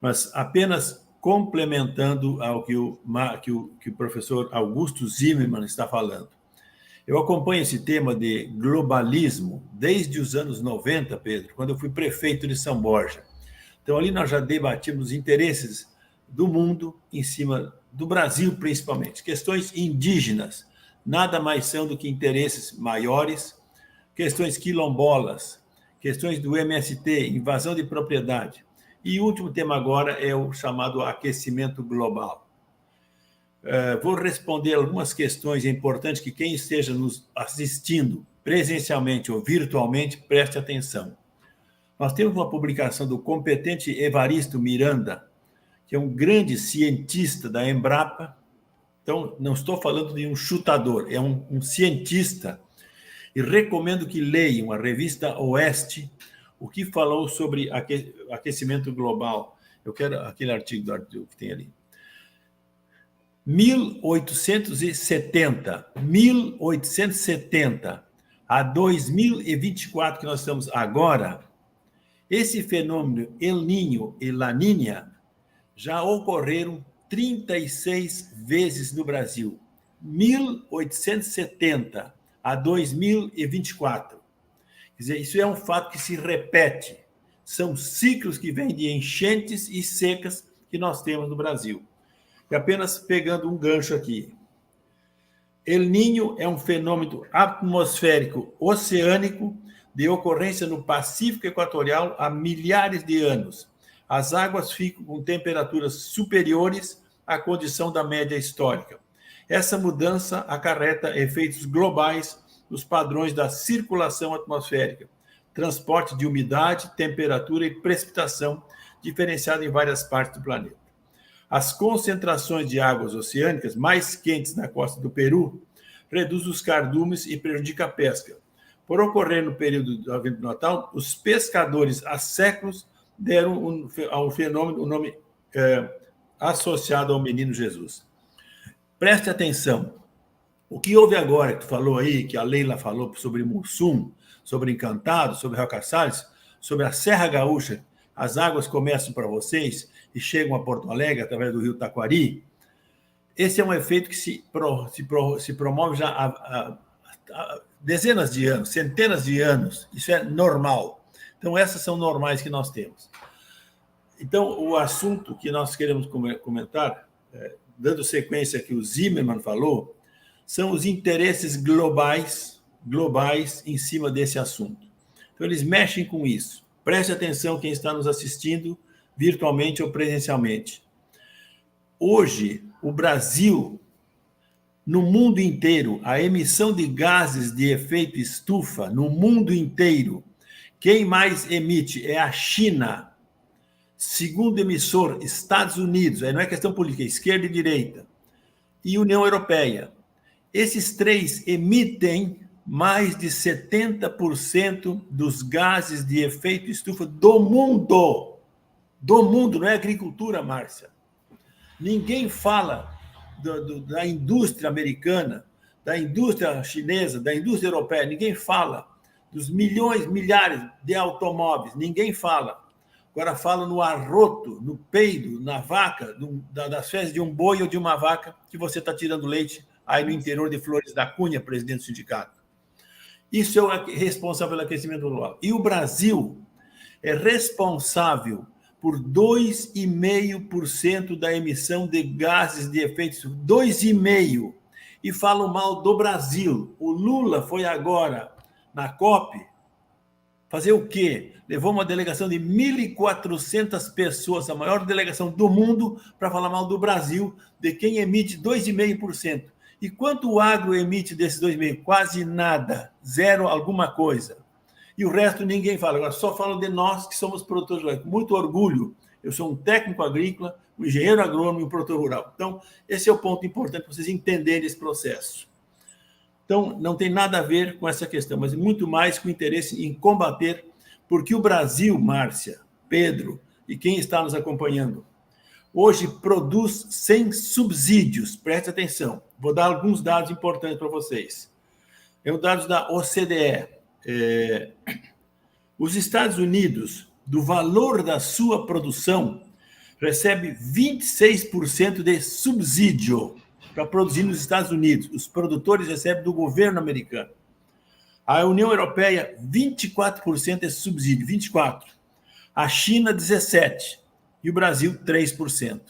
Mas apenas complementando ao que o professor Augusto Zimmermann está falando. Eu acompanho esse tema de globalismo desde os anos 90, Pedro, quando eu fui prefeito de São Borja. Então, ali nós já debatimos os interesses do mundo em cima do Brasil, principalmente. Questões indígenas nada mais são do que interesses maiores, questões quilombolas, questões do MST, invasão de propriedade. E o último tema agora é o chamado aquecimento global. Vou responder algumas questões importantes que quem esteja nos assistindo presencialmente ou virtualmente preste atenção. Nós temos uma publicação do competente Evaristo Miranda, que é um grande cientista da Embrapa. Então, não estou falando de um chutador, é um cientista. E recomendo que leiam a revista Oeste, o que falou sobre aquecimento global. Eu quero aquele artigo que tem ali. 1870 a 2024, que nós estamos agora, esse fenômeno El Niño e La Niña já ocorreram 36 vezes no Brasil. 1870 a 2024. Quer dizer, isso é um fato que se repete. São ciclos que vêm de enchentes e secas que nós temos no Brasil. E apenas pegando um gancho aqui. El Niño é um fenômeno atmosférico oceânico de ocorrência no Pacífico Equatorial há milhares de anos. As águas ficam com temperaturas superiores à condição da média histórica. Essa mudança acarreta efeitos globais nos padrões da circulação atmosférica, transporte de umidade, temperatura e precipitação diferenciado em várias partes do planeta. As concentrações de águas oceânicas mais quentes na costa do Peru reduzem os cardumes e prejudicam a pesca. Por ocorrer no período do Advento Natal, os pescadores há séculos deram ao fenômeno o nome associado ao menino Jesus. Preste atenção. O que houve agora, que tu falou aí, que a Leila falou sobre Mussum, sobre Encantado, sobre Rocaçales, sobre a Serra Gaúcha, as águas começam para vocês e chegam a Porto Alegre através do rio Taquari. Esse é um efeito que se promove já há dezenas de anos, centenas de anos. Isso é normal. Então, essas são normais que nós temos. Então, o assunto que nós queremos comentar, dando sequência que o Zimmermann falou, são os interesses globais em cima desse assunto. Então, eles mexem com isso. Preste atenção quem está nos assistindo, virtualmente ou presencialmente. Hoje, o Brasil, no mundo inteiro, a emissão de gases de efeito estufa, no mundo inteiro, quem mais emite é a China. Segundo emissor, Estados Unidos, aí não é questão política, é esquerda e direita, e União Europeia. Esses três emitem mais de 70% dos gases de efeito estufa do mundo. Do mundo, não é agricultura, Márcia. Ninguém fala da indústria americana, da indústria chinesa, da indústria europeia, ninguém fala dos milhões, milhares de automóveis, ninguém fala. Agora fala no arroto, no peido, na vaca, das fezes de um boi ou de uma vaca que você está tirando leite aí no interior de Flores da Cunha, presidente do sindicato. Isso é o responsável pelo aquecimento global. E o Brasil é responsável por 2,5% da emissão de gases de efeito estufa. 2,5%. E falam mal do Brasil. O Lula foi agora na COP fazer o quê? Levou uma delegação de 1.400 pessoas, a maior delegação do mundo, para falar mal do Brasil, de quem emite 2,5%. E quanto o agro emite desses 2,5%? Quase nada, zero alguma coisa. E o resto ninguém fala. Agora só falam de nós que somos produtores rurais. Muito orgulho. Eu sou um técnico agrícola, um engenheiro agrônomo e um produtor rural. Então, esse é o ponto importante para vocês entenderem esse processo. Então, não tem nada a ver com essa questão, mas muito mais com o interesse em combater, porque o Brasil, Márcia, Pedro e quem está nos acompanhando, hoje produz sem subsídios. Preste atenção. Vou dar alguns dados importantes para vocês. É os dados da OCDE. Os Estados Unidos, do valor da sua produção, recebe 26% de subsídio para produzir nos Estados Unidos. Os produtores recebem do governo americano. A União Europeia, 24% de subsídio, 24%. A China, 17%. E o Brasil, 3%.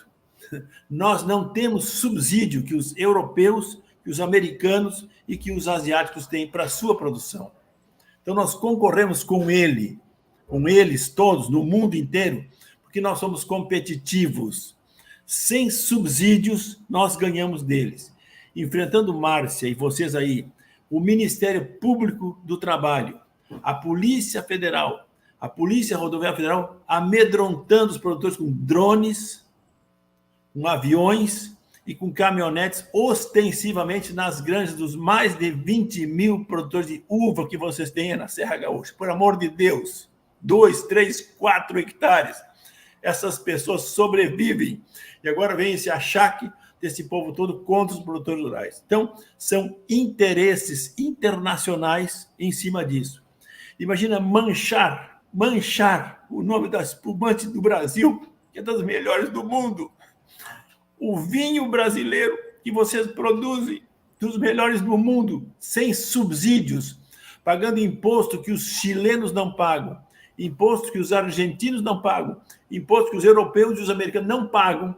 Nós não temos subsídio que os europeus, que os americanos e que os asiáticos têm para a sua produção. Então, nós concorremos com eles todos, no mundo inteiro, porque nós somos competitivos. Sem subsídios, nós ganhamos deles. Enfrentando Márcia e vocês aí, o Ministério Público do Trabalho, a Polícia Federal, a Polícia Rodoviária Federal, amedrontando os produtores com drones, com aviões e com caminhonetes, ostensivamente nas granjas dos mais de 20 mil produtores de uva que vocês têm na Serra Gaúcha. Por amor de Deus, 2, 3, 4 hectares. Essas pessoas sobrevivem. E agora vem esse achaque desse povo todo contra os produtores rurais. Então, são interesses internacionais em cima disso. Imagina manchar o nome da espumante do Brasil, que é das melhores do mundo. O vinho brasileiro que vocês produzem, dos melhores do mundo, sem subsídios, pagando imposto que os chilenos não pagam, imposto que os argentinos não pagam, imposto que os europeus e os americanos não pagam,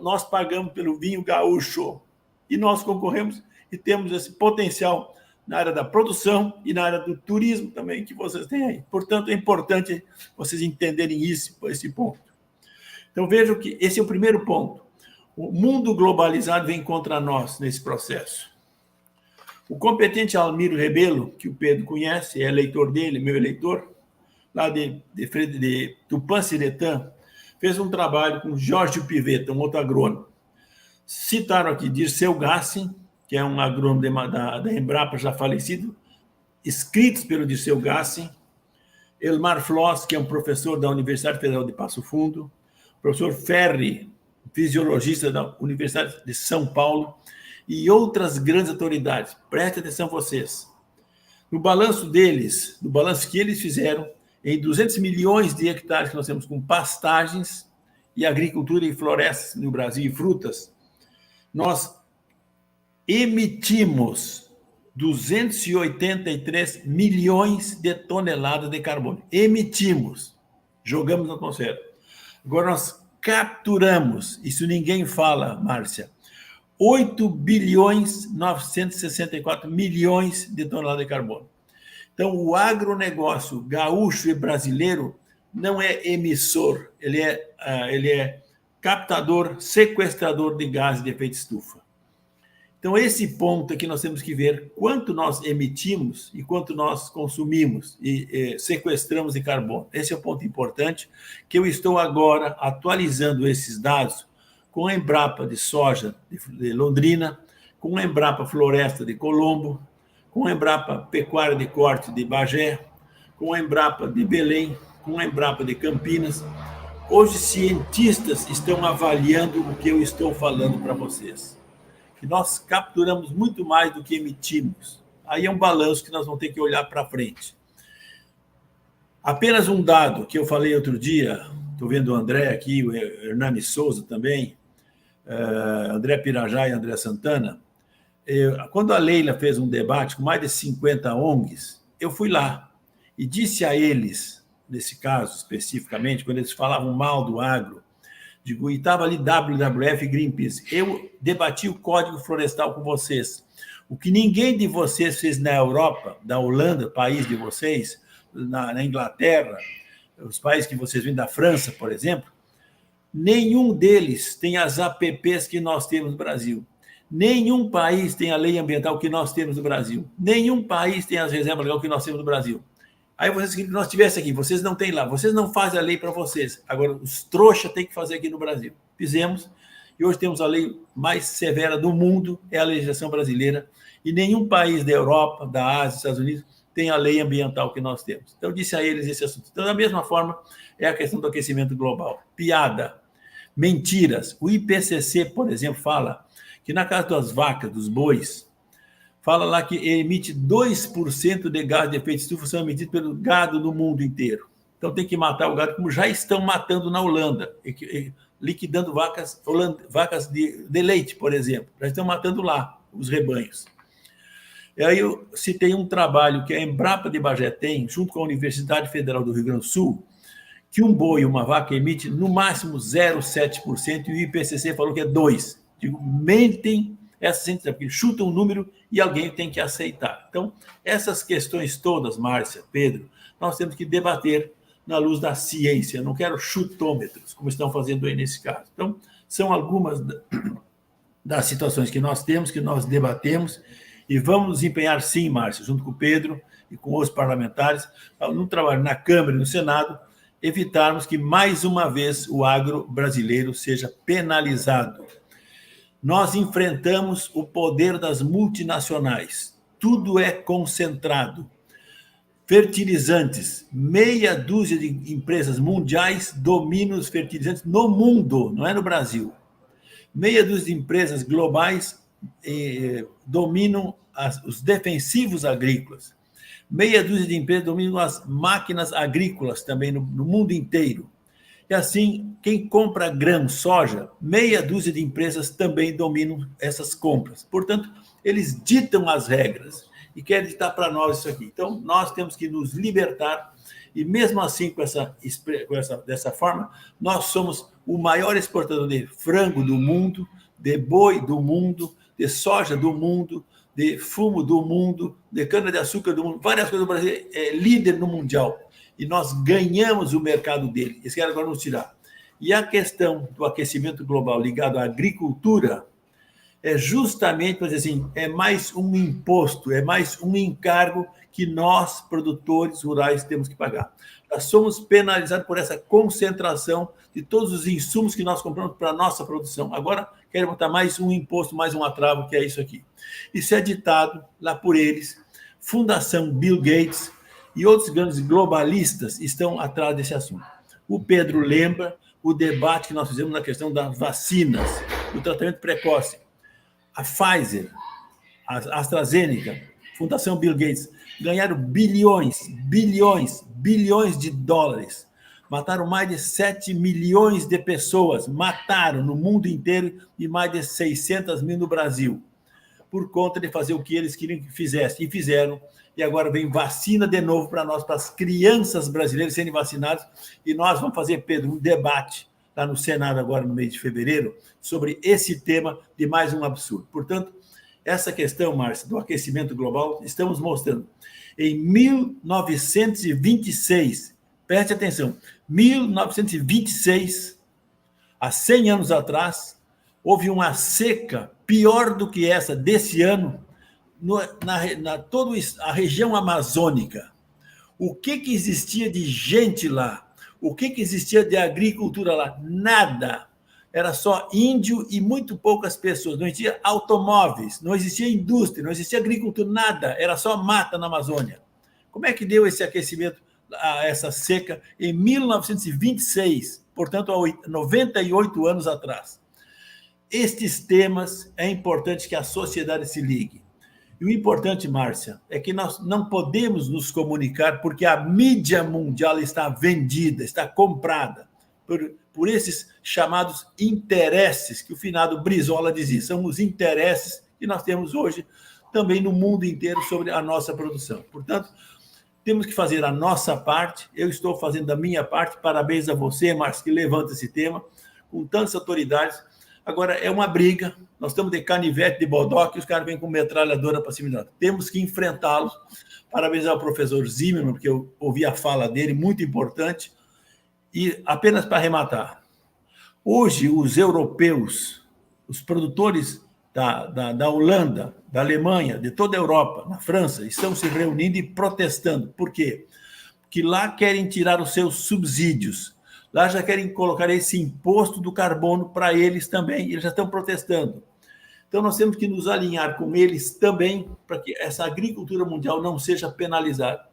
nós pagamos pelo vinho gaúcho. E nós concorremos e temos esse potencial na área da produção e na área do turismo também que vocês têm aí. Portanto, é importante vocês entenderem esse ponto. Então, vejam que esse é o primeiro ponto. O mundo globalizado vem contra nós nesse processo. O competente Almiro Rebelo, que o Pedro conhece, é eleitor dele, meu eleitor, lá de Tupã-Siretã, fez um trabalho com Jorge Pivetta, um outro agrônomo. Citaram aqui Dirceu Gassin, que é um agrônomo da Embrapa já falecido, escritos pelo Dirceu Gassin, Elmar Floss, que é um professor da Universidade Federal de Passo Fundo, professor Ferri, fisiologista da Universidade de São Paulo, e outras grandes autoridades. Prestem atenção vocês. No balanço deles, no balanço que eles fizeram, em 200 milhões de hectares que nós temos com pastagens e agricultura e florestas no Brasil e frutas, nós emitimos 283 milhões de toneladas de carbono. Emitimos, jogamos na atmosfera. Agora nós capturamos, isso ninguém fala, Márcia, 8 bilhões 964 milhões de toneladas de carbono. Então, o agronegócio gaúcho e brasileiro não é emissor, ele é captador, sequestrador de gases de efeito estufa. Então, esse ponto é que nós temos que ver quanto nós emitimos e quanto nós consumimos e sequestramos de carbono. Esse é o ponto importante, que eu estou agora atualizando esses dados com a Embrapa de Soja de Londrina, com a Embrapa Floresta de Colombo, com a Embrapa Pecuária de Corte de Bagé, com a Embrapa de Belém, com a Embrapa de Campinas. Hoje, cientistas estão avaliando o que eu estou falando para vocês. Que nós capturamos muito mais do que emitimos. Aí é um balanço que nós vamos ter que olhar para frente. Apenas um dado que eu falei outro dia, estou vendo o André aqui, o Hernani Souza também, André Pirajá e André Santana. Quando a Leila fez um debate com mais de 50 ONGs, eu fui lá e disse a eles, nesse caso especificamente, quando eles falavam mal do agro, digo, e estava ali WWF e Greenpeace, eu debati o Código Florestal com vocês. O que ninguém de vocês fez na Europa, da Holanda, país de vocês, na Inglaterra, os países que vocês vêm da França, por exemplo, nenhum deles tem as APPs que nós temos no Brasil. Nenhum país tem a lei ambiental que nós temos no Brasil. Nenhum país tem as reservas legais que nós temos no Brasil. Aí vocês queriam que nós tivesse aqui, vocês não têm lá, vocês não fazem a lei para vocês. Agora, os trouxas têm que fazer aqui no Brasil. Fizemos, e hoje temos a lei mais severa do mundo, é a legislação brasileira, e nenhum país da Europa, da Ásia, dos Estados Unidos, tem a lei ambiental que nós temos. Então, eu disse a eles esse assunto. Então, da mesma forma, é a questão do aquecimento global. Piada, mentiras. O IPCC, por exemplo, fala que na casa das vacas, dos bois, fala lá que emite 2% de gás de efeito estufa são emitidos pelo gado no mundo inteiro. Então tem que matar o gado, como já estão matando na Holanda. liquidando vacas de leite, por exemplo. Já estão matando lá os rebanhos. E aí eu citei um trabalho que a Embrapa de Bagé tem, junto com a Universidade Federal do Rio Grande do Sul, que um boi e uma vaca emite no máximo 0,7% e o IPCC falou que é 2%. Digo, mentem essas entidades, porque chutam um número e alguém tem que aceitar. Então, essas questões todas, Márcia, Pedro, nós temos que debater na luz da ciência. Não quero chutômetros, como estão fazendo aí nesse caso. Então, são algumas das situações que nós temos, que nós debatemos, e vamos nos empenhar, sim, Márcia, junto com o Pedro e com os parlamentares, no trabalho na Câmara e no Senado, evitarmos que, mais uma vez, o agro brasileiro seja penalizado. Nós enfrentamos o poder das multinacionais. Tudo é concentrado. Fertilizantes. Meia dúzia de empresas mundiais dominam os fertilizantes no mundo, não é no Brasil. Meia dúzia de empresas globais dominam os defensivos agrícolas. Meia dúzia de empresas dominam as máquinas agrícolas também no mundo inteiro. E assim, quem compra grão, soja, meia dúzia de empresas também dominam essas compras. Portanto, eles ditam as regras e querem ditar para nós isso aqui. Então, nós temos que nos libertar e, mesmo assim, dessa forma, nós somos o maior exportador de frango do mundo, de boi do mundo, de soja do mundo, de fumo do mundo, de cana-de-açúcar do mundo. Várias coisas. O Brasil é líder no mundial. E nós ganhamos o mercado dele. Eles querem agora nos tirar. E a questão do aquecimento global ligado à agricultura é justamente, para dizer assim, é mais um imposto, é mais um encargo que nós, produtores rurais, temos que pagar. Nós somos penalizados por essa concentração de todos os insumos que nós compramos para a nossa produção. Agora, querem botar mais um imposto, mais um atravo, que é isso aqui. Isso é ditado lá por eles. Fundação Bill Gates e outros grandes globalistas estão atrás desse assunto. O Pedro lembra o debate que nós fizemos na questão das vacinas, do tratamento precoce. A Pfizer, a AstraZeneca, Fundação Bill Gates, ganharam bilhões de dólares. Mataram mais de 7 milhões de pessoas, mataram no mundo inteiro e mais de 600 mil no Brasil, por conta de fazer o que eles queriam que fizessem, e fizeram. E agora vem vacina de novo para nós, para as crianças brasileiras serem vacinadas, e nós vamos fazer, Pedro, um debate lá no Senado agora no mês de fevereiro sobre esse tema de mais um absurdo. Portanto, essa questão, Márcia, do aquecimento global, estamos mostrando. Em 1926, preste atenção, 1926, há 100 anos atrás, houve uma seca pior do que essa desse ano, toda a região amazônica. O que existia de gente lá? O que existia de agricultura lá? Nada. Era só índio e muito poucas pessoas. Não existia automóveis, não existia indústria, não existia agricultura, nada. Era só mata na Amazônia. Como é que deu esse aquecimento, essa seca, em 1926? Portanto, há 98 anos atrás. Estes temas é importante que a sociedade se ligue. E o importante, Márcia, é que nós não podemos nos comunicar porque a mídia mundial está vendida, está comprada por esses chamados interesses que o finado Brizola dizia. São os interesses que nós temos hoje também no mundo inteiro sobre a nossa produção. Portanto, temos que fazer a nossa parte. Eu estou fazendo a minha parte. Parabéns a você, Márcia, que levanta esse tema com tantas autoridades. Agora, é uma briga, nós estamos de canivete, de bodoque, e os caras vêm com metralhadora para cima de nós. Temos que enfrentá-los. Parabéns ao professor Zimmermann, porque eu ouvi a fala dele, muito importante. E apenas para arrematar, hoje os europeus, os produtores da Holanda, da Alemanha, de toda a Europa, na França, estão se reunindo e protestando. Por quê? Porque lá querem tirar os seus subsídios. Lá já querem colocar esse imposto do carbono para eles também, eles já estão protestando. Então, nós temos que nos alinhar com eles também para que essa agricultura mundial não seja penalizada.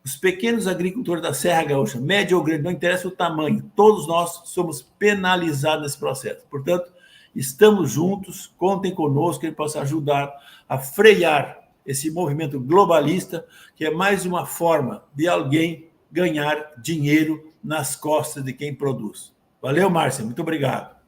Os pequenos agricultores da Serra Gaúcha, médio ou grande, não interessa o tamanho, todos nós somos penalizados nesse processo. Portanto, estamos juntos, contem conosco, que ele possa ajudar a frear esse movimento globalista, que é mais uma forma de alguém ganhar dinheiro nas costas de quem produz. Valeu, Márcia. Muito obrigado.